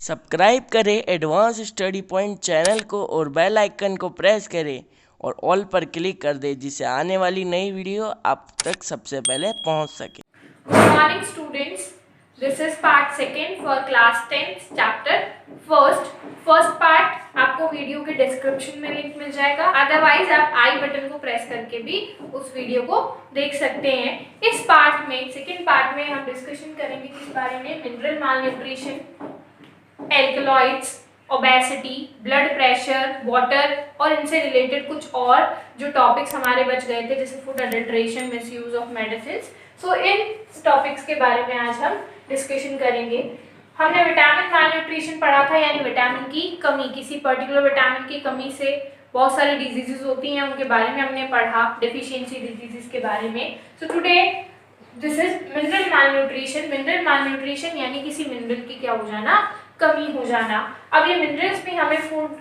Subscribe करें advance study point channel को और बेल आइकन को प्रेस करें और ऑल पर क्लिक कर दें, जिससे आने वाली नई वीडियो आप तक सबसे पहले पहुंच सके। Good morning students. This is part second for class 10 chapter first. First part आपको वीडियो के डिस्क्रिप्शन में लिंक मिल जाएगा, अदरवाइज आप आई बटन को प्रेस करके भी उस वीडियो को देख सकते हैं। इस पार्ट में सेकेंड पार्ट में हम डिस्कशन करेंगे किस बारे में, mineral malnutrition, alkaloids, obesity, blood pressure, water और इनसे रिलेटेड कुछ और जो टॉपिक्स हमारे बच गए थे, जैसे food adulteration, misuse of medicine. So in topics के बारे में आज हम डिस्कशन करेंगे। हमने विटामिन मालन्यूट्रिशन पढ़ा था, यानी विटामिन की कमी, किसी पर्टिकुलर विटामिन की कमी से बहुत सारी डिजीजेस होती हैं, उनके बारे में हमने पढ़ा, डेफिशिएंसी डिजीजेस के बारे में। So today this is mineral malnutrition. Mineral malnutrition यानी किसी मिनरल की क्या हो जाना, कमी हो जाना। अब ये मिनरल्स भी हमें फूड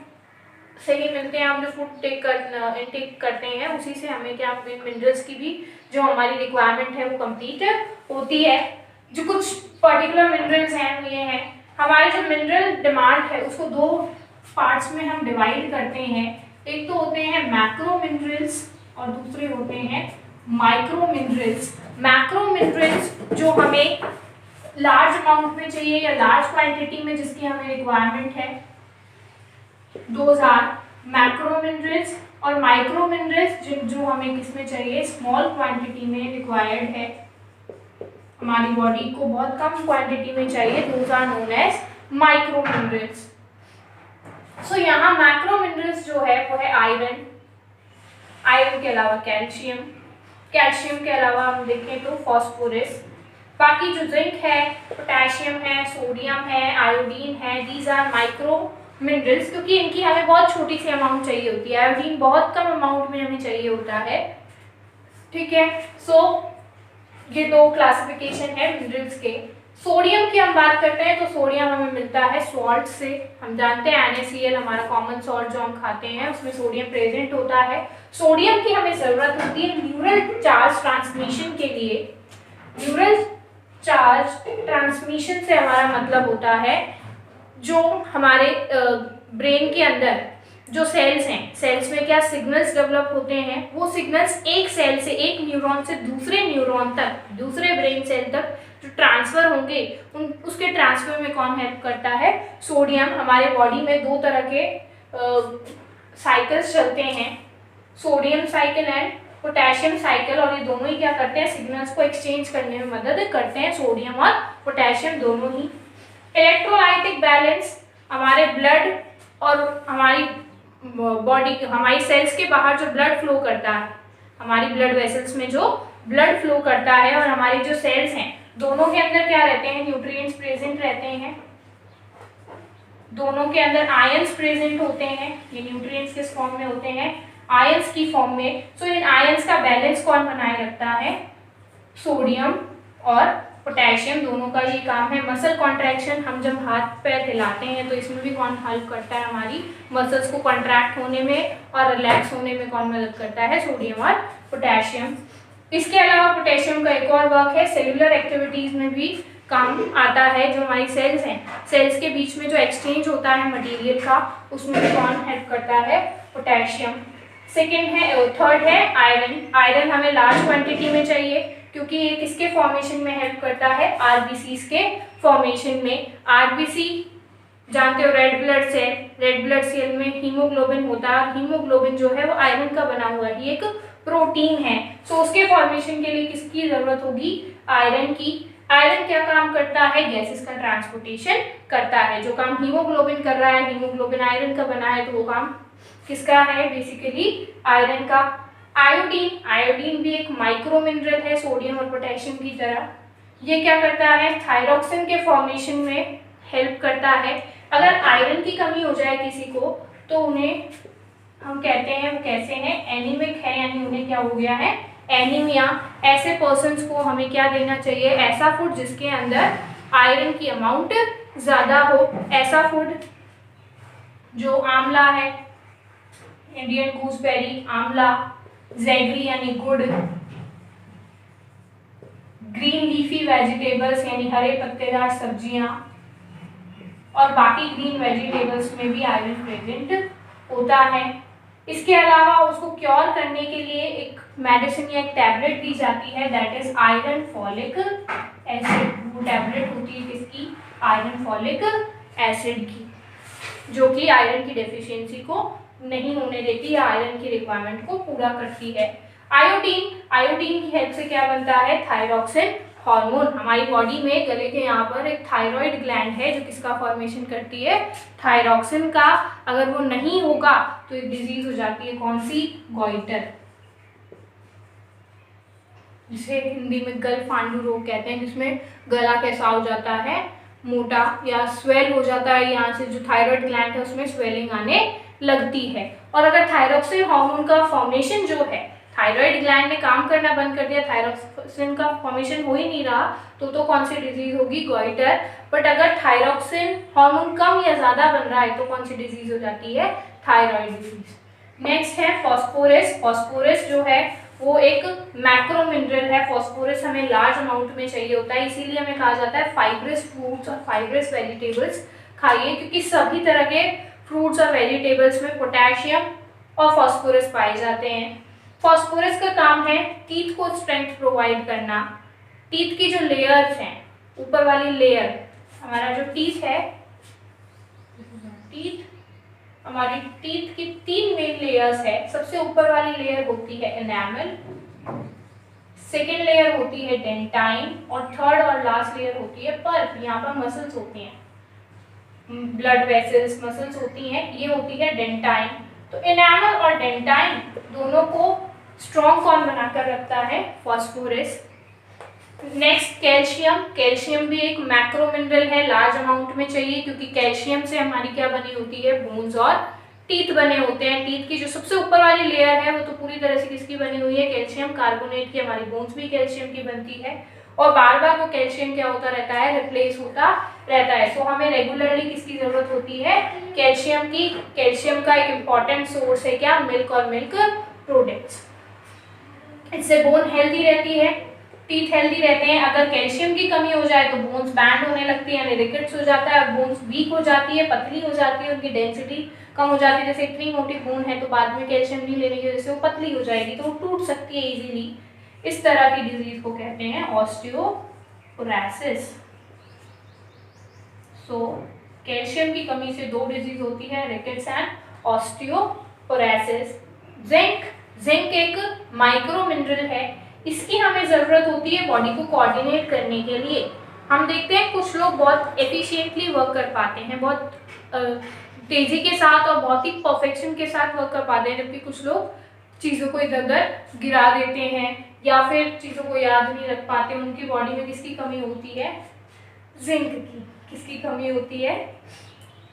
से ही मिलते हैं, हम जो फूड इनटेक करते हैं उसी से हमें क्या मिनरल्स की भी जो हमारी रिक्वायरमेंट है वो कंप्लीट होती है। जो कुछ पर्टिकुलर मिनरल्स हैं वो ये हैं, हमारे जो मिनरल डिमांड है उसको दो पार्ट्स में हम डिवाइड करते हैं। एक तो होते हैं मैक्रो मिनरल्स और दूसरे होते हैं माइक्रो मिनरल्स। मैक्रो मिनरल्स जो हमें लार्ज अमाउंट में चाहिए या लार्ज क्वांटिटी में जिसकी हमें रिक्वायरमेंट है, दोज आर मैक्रो मिनरल्स। और माइक्रो मिनरल्स जो हमें किसमें चाहिए, स्मॉल क्वांटिटी में रिक्वायर्ड है, हमारी बॉडी को बहुत कम क्वांटिटी में चाहिए, those are known as micro minerals. So यहाँ मैक्रो मिनरल्स जो है वो है आयरन, आयरन के अलावा कैल्शियम, कैल्शियम के अलावा हम देखें तो फॉस्फोरस, बाकी जो जिंक है, पोटेशियम है, सोडियम है, आयोडीन है, दीज आर माइक्रो मिनरल्स, क्योंकि इनकी हमें बहुत छोटी सी अमाउंट चाहिए होती है। आयोडीन बहुत कम अमाउंट में हमें चाहिए होता है, ठीक है। सो ये दो क्लासिफिकेशन है मिनरल्स के। सोडियम की हम बात करते हैं तो सोडियम हमें मिलता है सॉल्ट से। हम जानते हैं NaCl हमारा कॉमन सॉल्ट जो हम खाते हैं उसमें सोडियम प्रेजेंट होता है। सोडियम की हमें जरूरत होती है न्यूरल चार्ज ट्रांसमिशन के लिए। न्यूरल चार्ज ट्रांसमिशन से हमारा मतलब होता है जो हमारे ब्रेन के अंदर जो सेल्स हैं, सेल्स में क्या सिग्नल्स डेवलप होते हैं, वो सिग्नल्स एक सेल से, एक न्यूरॉन से दूसरे न्यूरॉन तक, दूसरे ब्रेन सेल तक जो ट्रांसफर होंगे, उसके ट्रांसफर में कौन हेल्प करता है, सोडियम। हमारे बॉडी में दो तरह के साइकिल्स चलते हैं, sodium cycle and potassium cycle, और ये दोनों ही क्या करते हैं, सिग्नल्स को एक्सचेंज करने में मदद करते हैं, सोडियम और पोटेशियम दोनों ही। इलेक्ट्रोलाइटिक बैलेंस, हमारे ब्लड और हमारी बॉडी, हमारी सेल्स के बाहर जो ब्लड फ्लो करता है, हमारी ब्लड वेसल्स में जो ब्लड फ्लो करता है, और हमारी जो सेल्स हैं दोनों के अंदर क्या रहते हैं, न्यूट्रिएंट्स प्रेजेंट रहते हैं, दोनों के अंदर आयंस प्रेजेंट होते हैं। ये न्यूट्रिएंट्स किस फॉर्म में होते हैं, आयंस की फॉर्म में। सो इन आयंस का बैलेंस कौन बनाए रखता है, सोडियम और पोटेशियम, दोनों का ये काम है। मसल कॉन्ट्रैक्शन, हम जब हाथ पैर हिलाते हैं तो इसमें भी कौन हेल्प करता है, हमारी मसल्स को कॉन्ट्रैक्ट होने में और रिलैक्स होने में कौन मदद करता है, सोडियम और पोटेशियम। इसके अलावा पोटेशियम का एक और वर्क है, सेलुलर एक्टिविटीज में भी काम आता है। जो हमारी सेल्स हैं, सेल्स के बीच में जो एक्सचेंज होता है मटेरियल का, उसमें भी कौन हेल्प करता है, पोटेशियम। थर्ड है आयरन। आयरन हमें लार्ज क्वांटिटी में चाहिए क्योंकि ये किसके फॉर्मेशन में हेल्प करता है, आरबीसीज के फॉर्मेशन में। आरबीसी जानते हो, red blood cell, red blood cell में हीमोग्लोबिन होता है, हीमोग्लोबिन जो है वो आयरन का बना हुआ है, ये एक प्रोटीन है। सो उसके फॉर्मेशन के लिए किसकी जरूरत होगी, आयरन की। आयरन क्या काम करता है, गैसेस का ट्रांसपोर्टेशन करता है। जो काम हीमोग्लोबिन कर रहा है, हीमोग्लोबिन आयरन का बना है, तो वो काम किसका है, बेसिकली आयरन का। आयोडीन, आयोडीन भी एक माइक्रो मिनरल है सोडियम और पोटेशियम की तरह। ये क्या करता है, थायरॉक्सिन के फॉर्मेशन में हेल्प करता है। अगर आयरन की कमी हो जाए किसी को तो उन्हें हम कहते हैं वो कैसे हैं, एनीमिक है, यानी उन्हें क्या हो गया है, एनीमिया। ऐसे पर्सन्स को हमें क्या देना चाहिए, ऐसा फूड जिसके अंदर आयरन की अमाउंट ज़्यादा हो। ऐसा फूड जो आंवला है, इंडियन गूसबेरी, आंवला, जैगरी यानी गुड़, ग्रीन लीफी वेजिटेबल्स यानी हरे पत्तेदार सब्जियां, और बाकी ग्रीन वेजिटेबल्स में भी आयरन प्रेजेंट होता है। इसके अलावा उसको क्योर करने के लिए एक मेडिसिन या एक टैबलेट दी जाती है, that is iron folic acid. वो टैबलेट होती है किसकी? आयरन फॉलिक एसिड की, जो कि आयरन की डेफिशिएंसी को नहीं होने देती या आयरन की रिक्वायरमेंट को पूरा करती है। आयोडीन की हेल्प से क्या बनता है? Thyroxine hormone. हमारी बॉडी में गले के यहाँ पर एक थायराइड ग्लैंड है जो किसका फॉर्मेशन करती है? थायरॉक्सिन का। अगर वो नहीं होगा तो एक डिजीज हो जाती है, कौन सी? गॉइटर, जिसे हिंदी में गलफांडू रोग कहते हैं, जिसमें गला कैसा हो जाता है? मोटा या स्वेल हो जाता है। यहाँ से जो थायराइड ग्लैंड है उसमें स्वेलिंग आने लगती है। और अगर थायरॉक्सिन हार्मोन का फॉर्मेशन जो है, थायराइड ग्लैंड ने काम करना बंद कर दिया, थायरॉक्सिन का फॉर्मेशन हो ही नहीं रहा, तो कौन सी डिजीज होगी? गॉइटर। बट अगर थायरॉक्सिन हार्मोन कम या ज्यादा बन रहा है तो कौन सी डिजीज हो जाती है? Thyroid disease. नेक्स्ट है फॉस्फोरस। फॉस्फोरस जो है वो एक मैक्रो मिनरल है। फॉस्फोरस हमें लार्ज अमाउंट में चाहिए होता है, इसीलिए हमें कहा जाता है फाइब्रस फ्रूट्स और फाइब्रस वेजिटेबल्स खाइए, क्योंकि सभी तरह के फ्रूट्स और वेजिटेबल्स में पोटेशियम और फॉस्फोरस पाए जाते हैं। फॉस्फोरस का काम है टीथ को स्ट्रेंथ प्रोवाइड करना। टीथ की जो लेयर्स हैं, ऊपर वाली लेयर, हमारा जो टीथ है, हमारी टीथ की 3 मेन लेयर्स है। सबसे ऊपर वाली लेयर होती है एनामल, सेकेंड लेयर होती है डेंटाइन, और थर्ड और लास्ट लेयर होती है पल्प। यहाँ पर मसल्स होती हैं, ब्लड वेसल्स, मसल्स होती हैं, ये होती है डेंटाइन। तो एनामल और डेंटाइन दोनों को स्ट्रॉन्ग कौन बनाकर रखता है? फॉस्फोरस। Next calcium. कैल्शियम भी एक मैक्रो मिनरल है, लार्ज अमाउंट में चाहिए, क्योंकि कैल्शियम से हमारी क्या बनी होती है? बोन्स और टीथ बने होते हैं। टीथ की जो सबसे ऊपर वाली लेयर है वो तो पूरी तरह से किसकी बनी हुई है? कैल्शियम कार्बोनेट की। हमारी बोन्स भी कैल्शियम की बनती है, और बार बार वो कैल्शियम क्या होता रहता है? रिप्लेस होता रहता है। सो हमें रेगुलरली किसकी जरूरत होती है? कैल्शियम की। कैल्शियम का एक इंपॉर्टेंट सोर्स है क्या? मिल्क और मिल्क प्रोडक्ट्स। इससे बोन हेल्दी रहती है, टीथ हेल्दी रहते हैं। अगर कैल्शियम की कमी हो जाए तो बोन्स बैंड होने लगती है, यानी रिकेट्स हो जाता है, और बोन्स वीक हो जाती है, पतली हो जाती है, उनकी डेंसिटी कम हो जाती है। जैसे इतनी मोटी बोन है तो बाद में कैल्शियम नहीं लेने की वजह से वो पतली हो जाएगी, तो वो टूट सकती है इजीली। इस तरह की डिजीज को कहते हैं ऑस्टियोपोरोसिस। सो कैल्शियम की कमी से 2 डिजीज होती है, रिकेट्स एंड ऑस्टियोपोरोसिस। जिंक एक माइक्रो मिनरल है, इसकी हमें ज़रूरत होती है बॉडी को कोऑर्डिनेट करने के लिए। हम देखते हैं कुछ लोग बहुत एफिशिएंटली वर्क कर पाते हैं, बहुत तेज़ी के साथ और बहुत ही परफेक्शन के साथ वर्क कर पाते हैं, जबकि कुछ लोग चीज़ों को इधर उधर गिरा देते हैं या फिर चीज़ों को याद नहीं रख पाते। उनकी बॉडी में किसकी कमी होती है? जिंक की। किसकी कमी होती है?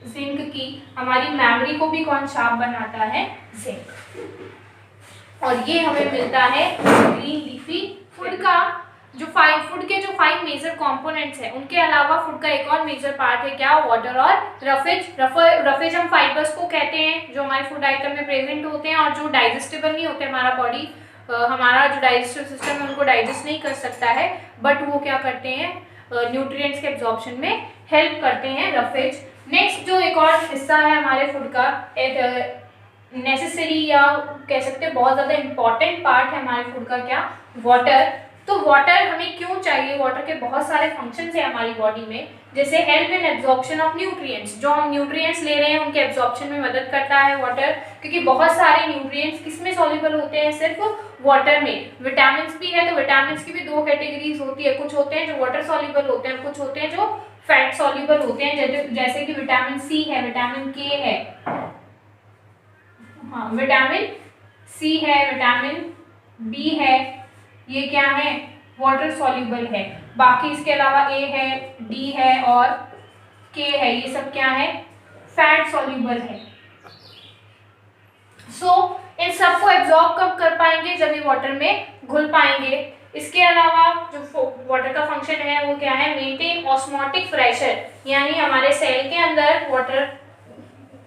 जिंक की। हमारी मेमोरी को भी कौन शार्प बनाता है? जिंक। और ये हमें मिलता है ग्रीन लीफी फूड का। फूड के जो 5 मेजर कंपोनेंट्स हैं, उनके अलावा फूड का एक और मेजर पार्ट है क्या? वाटर और रफेज। रफेज हम फाइबर्स को कहते हैं जो हमारे फूड आइटम में प्रेजेंट होते हैं और जो डाइजेस्टेबल नहीं होते। हमारा जो डाइजेस्टिव सिस्टम है उनको डाइजेस्ट नहीं कर सकता है, बट वो क्या करते हैं? न्यूट्रिएंट्स के एब्जॉर्प्शन में हेल्प करते हैं, रफेज। नेक्स्ट जो एक और हिस्सा है हमारे फूड का, एक नेसेसरी या कह सकते हैं बहुत ज़्यादा इंपॉर्टेंट पार्ट है हमारे फूड का, क्या? वाटर। तो वाटर हमें क्यों चाहिए? वाटर के बहुत सारे फंक्शंस हैं हमारी बॉडी में, जैसे help in absorption of nutrients. जो हम न्यूट्रिएंट्स ले रहे हैं उनके एब्जॉर्प्शन में मदद करता है वाटर, क्योंकि बहुत सारे न्यूट्रिएंट्स किस में सॉल्युबल होते हैं? सिर्फ वाटर में। विटामिन भी है, तो विटामिन की भी 2 कैटेगरीज होती है, कुछ होते हैं जो वाटर सॉल्युबल होते हैं, कुछ होते हैं जो फैट सॉल्युबल होते हैं, जैसे कि विटामिन सी है, विटामिन के है, हाँ विटामिन सी है, विटामिन बी है, ये क्या है? वाटर सॉल्युबल है। बाकी इसके अलावा ए है, डी है और के है, ये सब क्या है? फैट सॉल्युबल है। इन सबको एब्जॉर्ब कब कर पाएंगे? जब ये वाटर में घुल पाएंगे। इसके अलावा जो वाटर का फंक्शन है वो क्या है? मेंटेन ऑस्मोटिक प्रेशर, यानी हमारे सेल के अंदर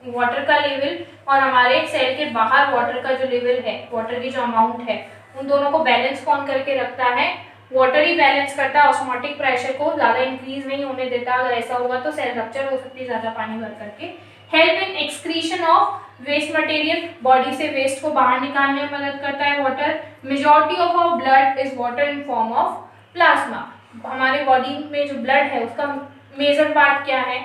वाटर का लेवल और हमारे सेल के बाहर वाटर का जो लेवल है, वाटर की जो अमाउंट है, उन दोनों को बैलेंस कौन करके रखता है? वाटर ही बैलेंस करता है, ऑस्मोटिक प्रेशर को ज़्यादा इंक्रीज नहीं होने देता। अगर ऐसा होगा तो सेल रप्चर हो सकती है ज़्यादा पानी भर करके। Help in excretion of waste material, body से वेस्ट को बाहर निकालने में मदद करता है water. Majority of our blood is water in form of plasma, हमारे बॉडी में जो ब्लड है उसका मेजर पार्ट क्या है,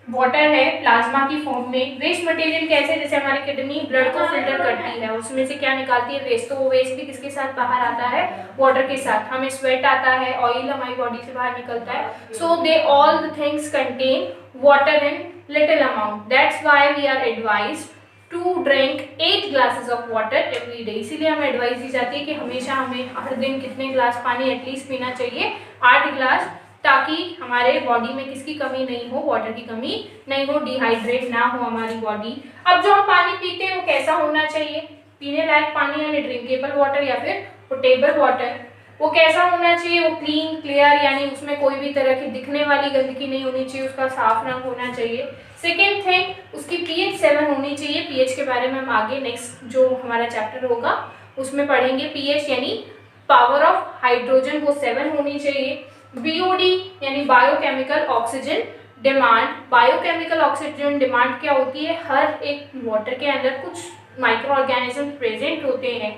वाटर है प्लाज्मा की फॉर्म में। वेस्ट मटेरियल कैसे, जैसे हमारी किडनी ब्लड को फिल्टर करती है, उसमें से क्या निकालती है, वेस्ट, तो वो वेस्ट भी किसके साथ बाहर आता है, वाटर के साथ। हमें स्वेट आता है, ऑयल हमारी बॉडी से बाहर निकलता है, so they all the things contain water in little amount, that's why we are advised to drink 8 glasses of water every day. इसीलिए हमें एडवाइस दी जाती है कि हमेशा हमें हर दिन कितने ग्लास पानी एटलीस्ट पीना चाहिए, 8 ग्लास, ताकि हमारे बॉडी में किसकी कमी नहीं हो, वाटर की कमी नहीं हो, डिहाइड्रेट ना हो हमारी बॉडी। अब जो हम पानी पीते हैं वो कैसा होना चाहिए, पीने लायक पानी यानी ड्रिंकेबल वाटर या फिर पोटेबल वाटर, वो कैसा होना चाहिए, वो क्लीन क्लियर यानी उसमें कोई भी तरह की दिखने वाली गंदगी नहीं होनी चाहिए, उसका साफ रंग होना चाहिए। सेकेंड थिंग, उसकी pH 7 होनी चाहिए। pH के बारे में हम आगे नेक्स्ट जो हमारा चैप्टर होगा उसमें पढ़ेंगे। pH यानी पावर ऑफ हाइड्रोजन वो 7 होनी चाहिए। BOD यानी biochemical oxygen demand, biochemical oxygen demand क्या होती है, हर एक वाटर के अंदर कुछ माइक्रो ऑर्गेनिज्म प्रेजेंट होते हैं,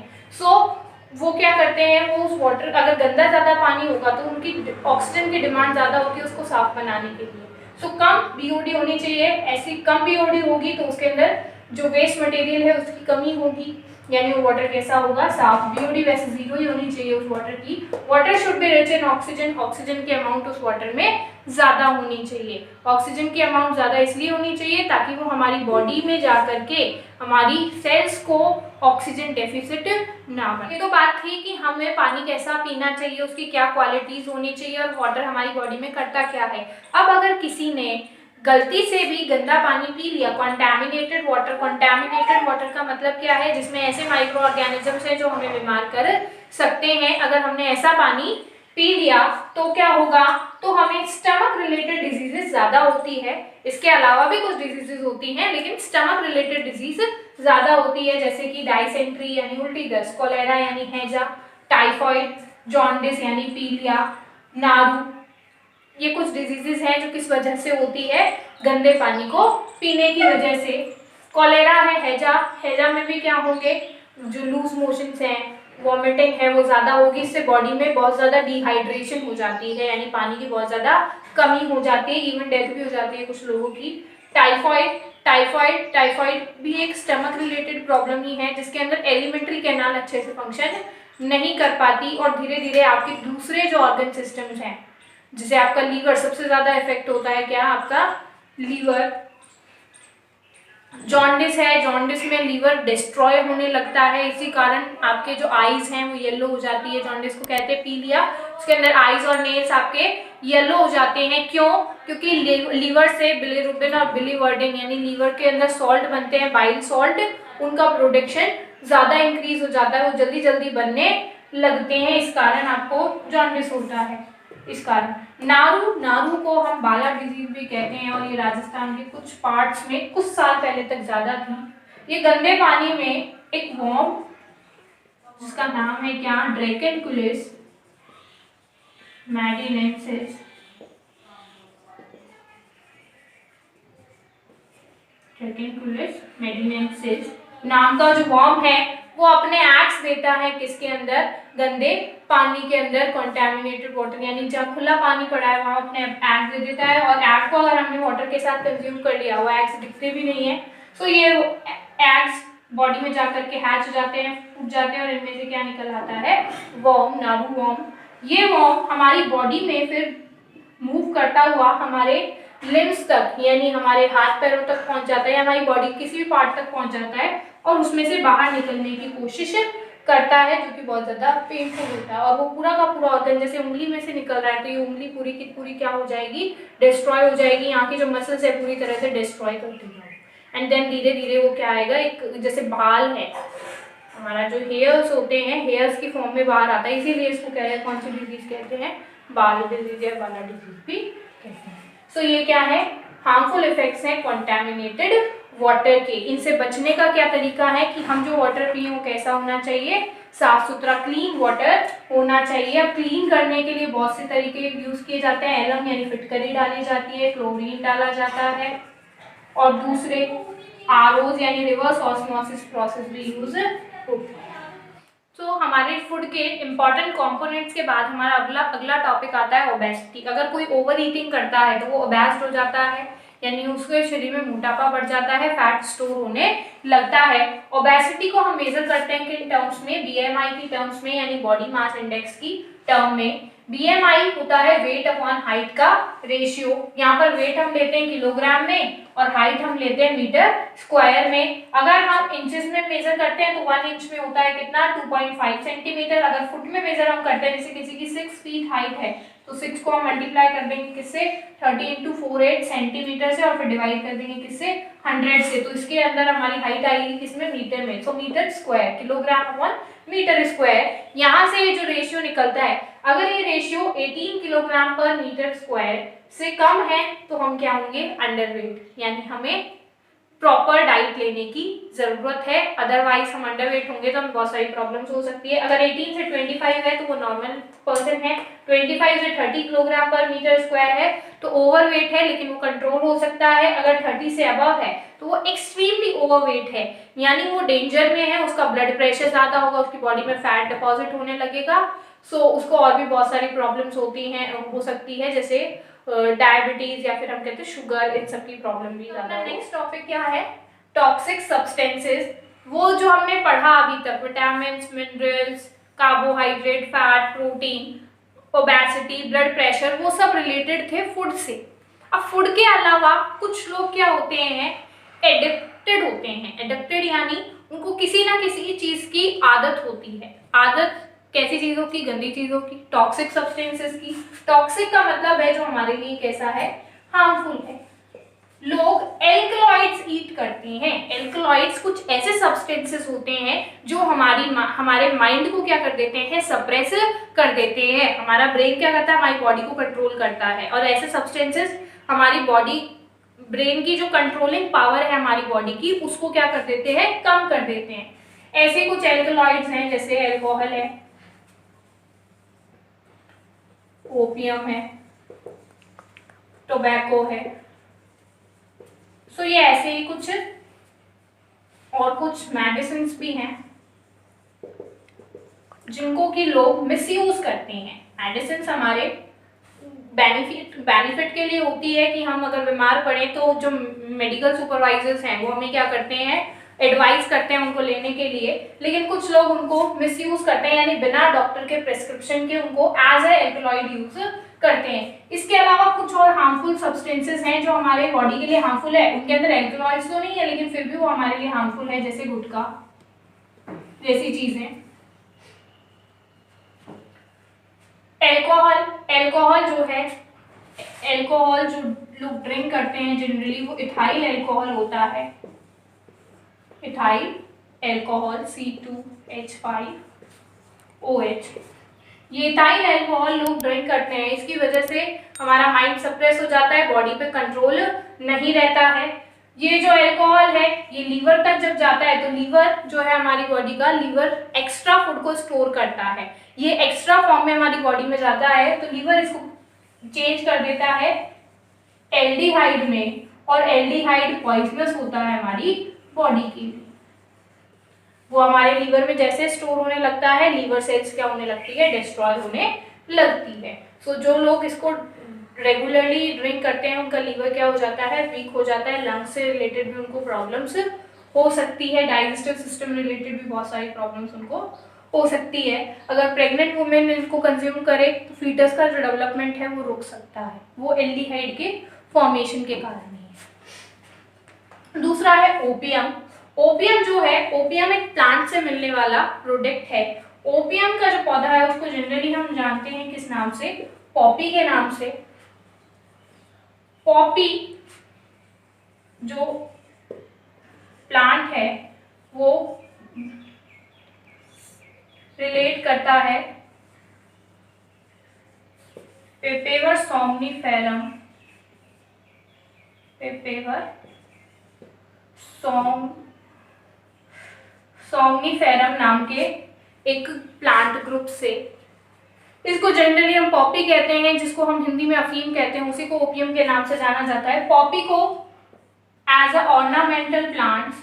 वो क्या करते हैं, वो उस वाटर, अगर गंदा ज़्यादा पानी होगा तो उनकी ऑक्सीजन की डिमांड ज़्यादा होती है उसको साफ बनाने के लिए, कम BOD होनी चाहिए। ऐसी कम BOD होगी तो उसके अंदर जो वेस्ट मटेरियल है उसकी कमी होगी, यानी वो वाटर कैसा होगा, साफ। BOD वैसे 0 ही होनी चाहिए उस वाटर की। Water should be rich in oxygen, oxygen की अमाउंट उस वाटर में ज़्यादा होनी चाहिए। ऑक्सीजन की अमाउंट ज़्यादा इसलिए होनी चाहिए ताकि वो हमारी बॉडी में जा करके हमारी सेल्स को ऑक्सीजन डेफिसिट ना बने। ये तो बात थी कि हमें पानी कैसा पीना चाहिए, उसकी क्या क्वालिटीज़ होनी चाहिए और वाटर हमारी बॉडी में करता क्या है। अब अगर किसी ने गलती से भी गंदा पानी पी लिया, कंटामिनेटेड वाटर, कंटामिनेटेड वाटर का मतलब क्या है, जिसमें ऐसे माइक्रो ऑर्गेनिजम्स हैं जो हमें बीमार कर सकते हैं। अगर हमने ऐसा पानी पी लिया तो क्या होगा, तो हमें स्टमक रिलेटेड डिजीजेस ज़्यादा होती है। इसके अलावा भी कुछ डिजीजेस होती हैं लेकिन स्टमक रिलेटेड डिजीज ज़्यादा होती है, जैसे कि डायसेंट्री यानी उल्टी दस्त, कोलेरा यानी हैजा, टाइफॉइड, जॉन्डिस यानी पीलिया, नारू, ये कुछ डिजीजेस हैं जो किस वजह से होती है, गंदे पानी को पीने की वजह से। कॉलेरा है, हैजा, हैजा में भी क्या होंगे, जो लूज मोशंस हैं, वॉमिटिंग है वो ज़्यादा होगी, इससे बॉडी में बहुत ज़्यादा डिहाइड्रेशन हो जाती है, यानी पानी की बहुत ज़्यादा कमी हो जाती है, इवन डेथ भी हो जाती है कुछ लोगों की। टाइफॉइड, टाइफॉइड भी एक स्टमक रिलेटेड प्रॉब्लम ही है, जिसके अंदर एलिमेंट्री कैनाल अच्छे से फंक्शन नहीं कर पाती और धीरे धीरे आपके दूसरे जो ऑर्गन सिस्टम्स हैं, जिसे आपका लीवर सबसे ज्यादा इफेक्ट होता है, क्या आपका लीवर। जॉन्डिस है, जॉन्डिस में लीवर डिस्ट्रॉय होने लगता है, इसी कारण आपके जो आईज हैं वो येलो हो जाती है, जॉन्डिस को कहते हैं पीलिया। उसके अंदर आईज और नेल्स आपके येलो हो जाते हैं, क्यों, क्योंकि लीवर से बिलिरुबिन और बिलीवर्डिन यानी लीवर के अंदर सॉल्ट बनते हैं, बाइल सॉल्ट, उनका प्रोडक्शन ज़्यादा इंक्रीज हो जाता है, वो जल्दी जल्दी बनने लगते हैं, इस कारण आपको जॉन्डिस होता है। इस कारण नारू को हम बाला डिजीज भी कहते हैं और ये राजस्थान के कुछ पार्ट्स में कुछ साल पहले तक ज्यादा थी। ये गंदे पानी में एक वर्म जिसका नाम है क्या, ड्रैकेनकुलिस मेडिनेंसिस, ड्रैकेनकुलिस मेडिनेंसिस नाम का जो वर्म है वो अपने एग्स देता है किसके अंदर, गंदे पानी के अंदर, कंटामिनेटेड वाटर, यानी जहाँ खुला पानी पड़ा है वहाँ अपने एग दे देता है, और एग को अगर हमने वाटर के साथ कंज्यूम कर लिया, वो एग्स दिखते भी नहीं है, सो ये एग्स बॉडी में जाकर के हैच हो जाते हैं, फूट जाते हैं और इनमें से क्या निकल आता है, वर्म, नारू वर्म। ये वर्म हमारी बॉडी में फिर मूव करता हुआ हमारे लिम्स तक, यानी हमारे हाथ पैरों तक पहुंच जाता है, हमारी बॉडी किसी भी पार्ट तक पहुंच जाता है और उसमें से बाहर निकलने की कोशिश करता है, जो कि बहुत ज़्यादा पेनफुल होता है। और वो पूरा का पूरा ऑर्गन जैसे उंगली में से निकल रहा है तो ये उंगली पूरी की पूरी क्या हो जाएगी, डिस्ट्रॉय हो जाएगी, यहाँ की जो मसल्स है पूरी तरह से डिस्ट्रॉय करती है। एंड देन धीरे धीरे वो क्या आएगा, एक जैसे बाल है हमारा, जो हेयर्स होते हैं, हेयर्स की फॉर्म में बाहर आता है, इसीलिए इसको क्या है, कौन सी डिजीज कहते हैं, बाल डिजीज या बाला डिजीज भी कहते हैं। सो ये क्या है, हार्मफुल इफेक्ट्स हैं कंटामिनेटेड वाटर के। इनसे बचने का क्या तरीका है कि हम जो वाटर पिए वो कैसा होना चाहिए, साफ सुथरा क्लीन वाटर होना चाहिए। अब क्लीन करने के लिए बहुत से तरीके यूज किए जाते हैं। एलम यानी फिटकरी डाली जाती है, क्लोरीन डाला जाता है, और दूसरे आरओज यानी रिवर्स ऑस्मोसिस प्रोसेस भी यूज होती है। तो हमारे फूड के इंपॉर्टेंट कंपोनेंट्स के बाद हमारा अगला टॉपिक आता है ओबेसिटी। अगर कोई ओवर ईटिंग करता है तो वो ओबेस्ड हो जाता है, यानी उसके शरीर में मोटापा बढ़ जाता है, फैट स्टोर होने लगता है। ओबेसिटी को हम मेजर करते हैं किन टर्म्स में, बीएमआई की टर्म्स में, यानी बॉडी मास इंडेक्स की टर्म में। बीएमआई होता है वेट अपॉन हाइट का रेशियो। यहाँ पर वेट हम लेते हैं किलोग्राम में और हाइट हम लेते हैं मीटर स्क्वायर में। अगर हम इंचेस में मेजर करते हैं तो 1 इंच में होता है कितना, 2.5 सेंटीमीटर। अगर फुट में मेजर हम करते हैं, जैसे किसी की 6 फीट हाइट है तो 6 को हम मल्टीप्लाई कर देंगे किससे, 30 × 4 8 सेंटीमीटर से, और फिर डिवाइड कर देंगे किससे, 100 से। तो इसके अंदर हमारी हाइट आएगी किसमें, मीटर में। तो metre square, kilogram upon metre square. यहाँ से ये जो रेशियो निकलता है, अगर ये रेशियो 18 किलोग्राम पर मीटर स्क्वायर से कम है तो हम क्या होंगे, अंडरवेट, यानी हमें प्रॉपर डाइट लेने की जरूरत है। अदरवाइज हम अंडरवेट होंगे तो हमें बहुत सारी प्रॉब्लम्स हो सकती है। अगर 18 से 25 है तो वो नॉर्मल पर्सन है, 25 से 30 किलोग्राम पर मीटर स्क्वायर है तो ओवरवेट है, लेकिन वो कंट्रोल हो सकता है। अगर 30 से अबव है तो वो एक्सट्रीमली ओवरवेट है, यानी वो डेंजर में है, उसका ब्लड प्रेशर ज्यादा होगा, उसकी बॉडी में फैट डिपॉजिट होने लगेगा। सो उसको और भी बहुत सारी प्रॉब्लम्स होती हैं, हो सकती है, जैसे डायबिटीज या फिर हम कहते हैं शुगर, इन सब की प्रॉब्लम भी ज्यादा। नेक्स्ट टॉपिक क्या है, टॉक्सिक सब्सटेंसेस। वो जो हमने पढ़ा अभी तक, vitamin, minerals, carbohydrate, fat, protein, obesity, blood pressure, वो सब रिलेटेड थे फूड से। अब फूड के अलावा कुछ लोग क्या होते हैं, एडिक्टेड होते हैं। एडिक्टेड यानी उनको किसी ना किसी चीज की आदत होती है। आदत कैसी चीजों की, गंदी चीजों की, टॉक्सिक सब्सटेंसेस की। टॉक्सिक का मतलब है जो हमारे लिए कैसा है, हार्मफुल है। लोग एल्कलॉइड्स ईट करते हैं। एल्कलॉइड्स कुछ ऐसे सब्सटेंसेस होते हैं जो हमारे माइंड को क्या कर देते हैं, सप्रेस कर देते हैं। हमारा ब्रेन क्या करता है, हमारी बॉडी को कंट्रोल करता है, और ऐसे सब्सटेंसेस हमारी बॉडी, ब्रेन की जो कंट्रोलिंग पावर है हमारी बॉडी की, उसको क्या कर देते हैं, कम कर देते हैं। ऐसे कुछ एल्कलॉइड्स हैं, जैसे अल्कोहल है, ओपियम है, टोबैको है। सो ये ऐसे ही कुछ और कुछ मेडिसिन भी हैं जिनको कि लोग मिसयूज करते हैं। मेडिसिन हमारे बेनिफिट के लिए होती है कि हम अगर बीमार पड़े तो जो मेडिकल सुपरवाइजर्स हैं वो हमें क्या करते हैं, एडवाइस करते हैं उनको लेने के लिए। लेकिन कुछ लोग उनको मिसयूज करते हैं, यानी बिना डॉक्टर के प्रिस्क्रिप्शन के उनको एज ए एल्कलॉइड यूज करते हैं। इसके अलावा कुछ और हार्मफुल सब्सटेंसेस हैं जो हमारे बॉडी के लिए हार्मफुल है। उनके अंदर एल्कलॉइड्स तो नहीं है, लेकिन फिर भी वो हमारे लिए हार्मफुल है, जैसे गुटखा जैसी चीजें। एल्कोहल, एल्कोहल जो है, एल्कोहल जो लोग ड्रिंक करते हैं जनरली, वो इथाइल एल्कोहल होता है। Ethyl alcohol, C2H5OH। ये इथाइल अल्कोहल लोग ड्रिंक करते हैं, इसकी वजह से हमारा माइंड सप्रेस हो जाता है, बॉडी पे कंट्रोल नहीं रहता है। ये जो अल्कोहल है ये लीवर तक जब जाता है तो लीवर जो है हमारी बॉडी का, लीवर एक्स्ट्रा फूड को स्टोर करता है। ये एक्स्ट्रा फॉर्म में हमारी बॉडी में जाता है तो लीवर इसको चेंज कर देता है एल्डिहाइड में, और एल्डिहाइड पॉइजनस होता है हमारी बॉडी के लिए। वो हमारे लीवर में जैसे स्टोर होने लगता है, लीवर सेल्स क्या होने लगती है, डिस्ट्रॉय होने लगती है। सो जो लोग इसको रेगुलरली ड्रिंक करते हैं उनका लीवर क्या हो जाता है, वीक हो जाता है। लंग्स से रिलेटेड भी उनको प्रॉब्लम्स हो सकती है, डाइजेस्टिव सिस्टम रिलेटेड भी बहुत सारी प्रॉब्लम्स उनको हो सकती है। अगर प्रेग्नेंट वुमेन इनको कंज्यूम करे तो फीटस का जो डेवलपमेंट है वो रुक सकता है, वो एल्डिहाइड के फॉर्मेशन के कारण ही है। दूसरा है ओपियम। ओपियम जो है, ओपियम एक प्लांट से मिलने वाला प्रोडक्ट है। ओपियम का जो पौधा है उसको जनरली हम जानते हैं किस नाम से, पॉपी के नाम से। पॉपी जो प्लांट है वो रिलेट करता है पेपेवर सोमनिफेरम, पेपेवर सोमनीफेरम नाम के एक प्लांट ग्रुप से। इसको जनरली हम पॉपी कहते हैं, जिसको हम हिंदी में अफीम कहते हैं, उसी को ओपियम के नाम से जाना जाता है। पॉपी को as a ornamental plant,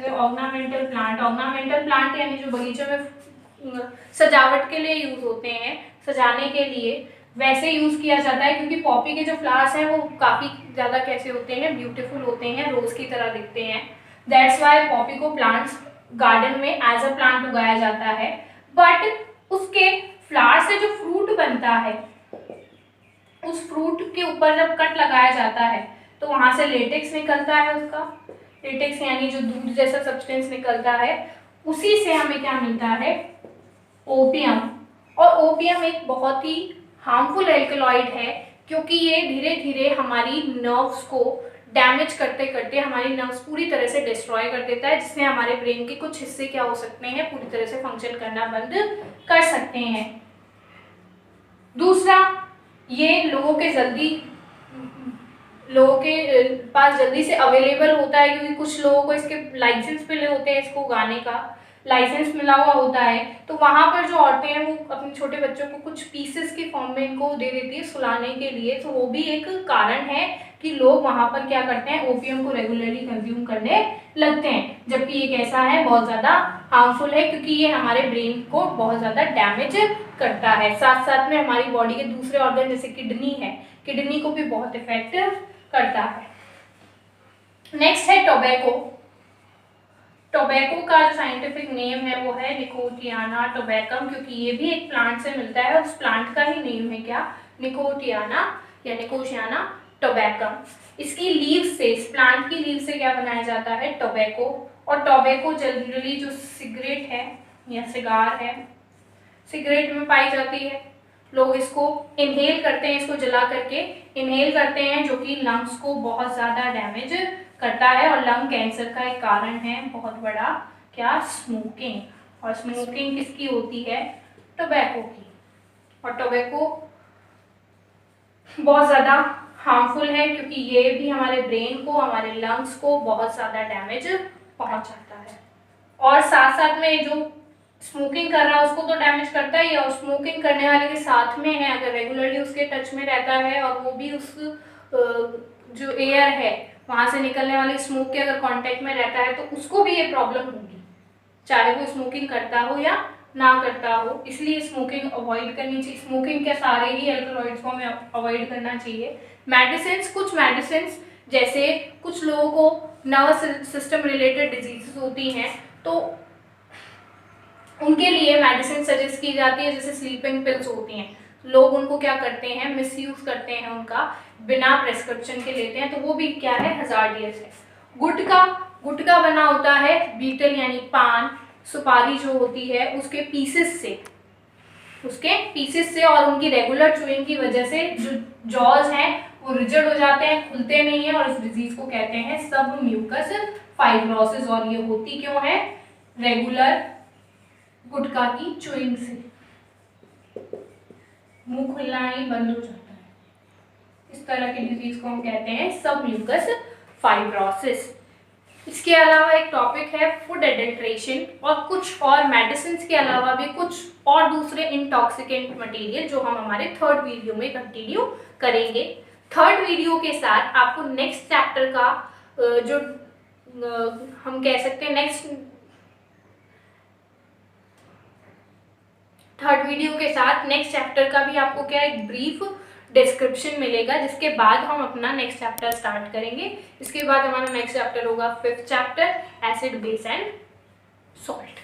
ornamental plant यानी जो बगीचों में सजावट के लिए यूज होते हैं, सजाने के लिए, वैसे यूज किया जाता है। क्योंकि पॉपी के जो फ्लावर्स हैं वो काफी ज्यादा कैसे होते हैं, ब्यूटीफुल होते हैं, रोज की तरह दिखते हैं। दैट्स वाई पॉपी को प्लांट्स गार्डन में एज अ प्लांट उगाया जाता है। बट उसके फ्लावर से जो फ्रूट बनता है, उस फ्रूट के ऊपर जब कट लगाया जाता है तो वहां से लेटेक्स निकलता है। उसका लेटेक्स यानी जो दूध जैसा सब्सटेंस निकलता है, उसी से हमें क्या मिलता है, ओपियम। और ओपियम एक बहुत ही हार्मफुल एल्कलॉइड है, क्योंकि ये धीरे धीरे हमारी नर्व्स को डैमेज करते करते हमारी नर्व्स पूरी तरह से डिस्ट्रॉय कर देता है, जिससे हमारे ब्रेन के कुछ हिस्से क्या हो सकते हैं, पूरी तरह से फंक्शन करना बंद कर सकते हैं। दूसरा, ये लोगों के पास जल्दी से अवेलेबल होता है, क्योंकि कुछ लोगों को इसके लाइसेंस मिले होते हैं, इसको उगाने का लाइसेंस मिला हुआ होता है। तो वहां पर जो औरतें हैं वो अपने छोटे बच्चों को कुछ पीसेस के फॉर्म में इनको दे देती है सुलाने के लिए। तो वो भी एक कारण है कि लोग वहां पर क्या करते हैं, ओपियम को रेगुलरली कंज्यूम करने लगते हैं। जबकि ये कैसा है, बहुत ज्यादा हार्मफुल है, क्योंकि ये हमारे ब्रेन को बहुत ज्यादा डैमेज करता है। साथ साथ में हमारी बॉडी के दूसरे ऑर्गन जैसे किडनी है, किडनी को भी बहुत इफेक्ट करता है। नेक्स्ट है टोबैको। टोबैको का जो साइंटिफिक नेम है वो है निकोटियाना टोबैकम, क्योंकि ये भी एक प्लांट से मिलता है और उस प्लांट का ही नेम है क्या, निकोटियाना या निकोशियाना टोबैकम। इसकी लीव से, इस प्लांट की लीव से क्या बनाया जाता है, टोबैको। और टोबैको जनरली जो सिगरेट है या सिगार है, सिगरेट में पाई जाती है। लोग इसको इनहेल करते हैं, इसको जला करके इनहेल करते हैं, जो कि लंग्स को बहुत ज़्यादा डैमेज करता है। और लंग कैंसर का एक कारण है बहुत बड़ा क्या, स्मोकिंग। और स्मोकिंग किसकी होती है, टोबैको की। और टोबैको बहुत ज़्यादा हार्मफुल है, क्योंकि ये भी हमारे ब्रेन को, हमारे लंग्स को बहुत ज़्यादा डैमेज पहुंचाता है। और साथ साथ में जो स्मोकिंग कर रहा है उसको तो डैमेज करता ही है, और स्मोकिंग करने वाले के साथ में है, अगर रेगुलरली उसके टच में रहता है और वो भी उस जो एयर है वहां से निकलने वाली स्मोक के अगर कांटेक्ट में रहता है, तो उसको भी ये प्रॉब्लम होगी, चाहे वो स्मोकिंग करता हो या ना करता हो। इसलिए स्मोकिंग अवॉइड करनी चाहिए। स्मोकिंग के सारे ही एल्कलॉइड्स को हमें अवॉइड करना चाहिए। मेडिसिन्स, कुछ मेडिसिन्स जैसे कुछ लोगों को नर्वस सिस्टम रिलेटेड डिजीजेस होती हैं, तो उनके लिए मेडिसिन सजेस्ट की जाती है, जैसे स्लीपिंग पिल्स होती हैं। लोग उनको क्या करते हैं, मिसयूज करते हैं, उनका बिना प्रेस्क्रिप्शन के लेते हैं, तो वो भी क्या है, हजार्डियस है। गुटखा बना होता है बीटल यानी पान, सुपारी जो होती है उसके पीसेस से और उनकी रेगुलर चुइंग की वजह से जो जॉज हैं वो रिजिड हो जाते हैं, खुलते नहीं है, और इस डिजीज को कहते हैं सब म्यूकस फाइब्रोसिस। और ये होती क्यों है, रेगुलर गुटखा की चुइंग से मुंह खुलना ही बंद हो जाता है। इस तरह की डिजीज को हम कहते हैं सब म्यूकस फाइब्रोसिस। इसके अलावा एक टॉपिक है फूड एडल्ट्रेशन, और कुछ और मेडिसिन के अलावा भी कुछ और दूसरे इंटॉक्सिकेंट मटेरियल, जो हम हमारे थर्ड वीडियो में कंटिन्यू करेंगे। थर्ड वीडियो के साथ आपको नेक्स्ट चैप्टर का जो हम कह सकते हैं थर्ड वीडियो के साथ नेक्स्ट चैप्टर का भी आपको क्या, एक ब्रीफ डिस्क्रिप्शन मिलेगा, जिसके बाद हम अपना नेक्स्ट चैप्टर स्टार्ट करेंगे। इसके बाद हमारा नेक्स्ट चैप्टर होगा 5th chapter, acid base and salt.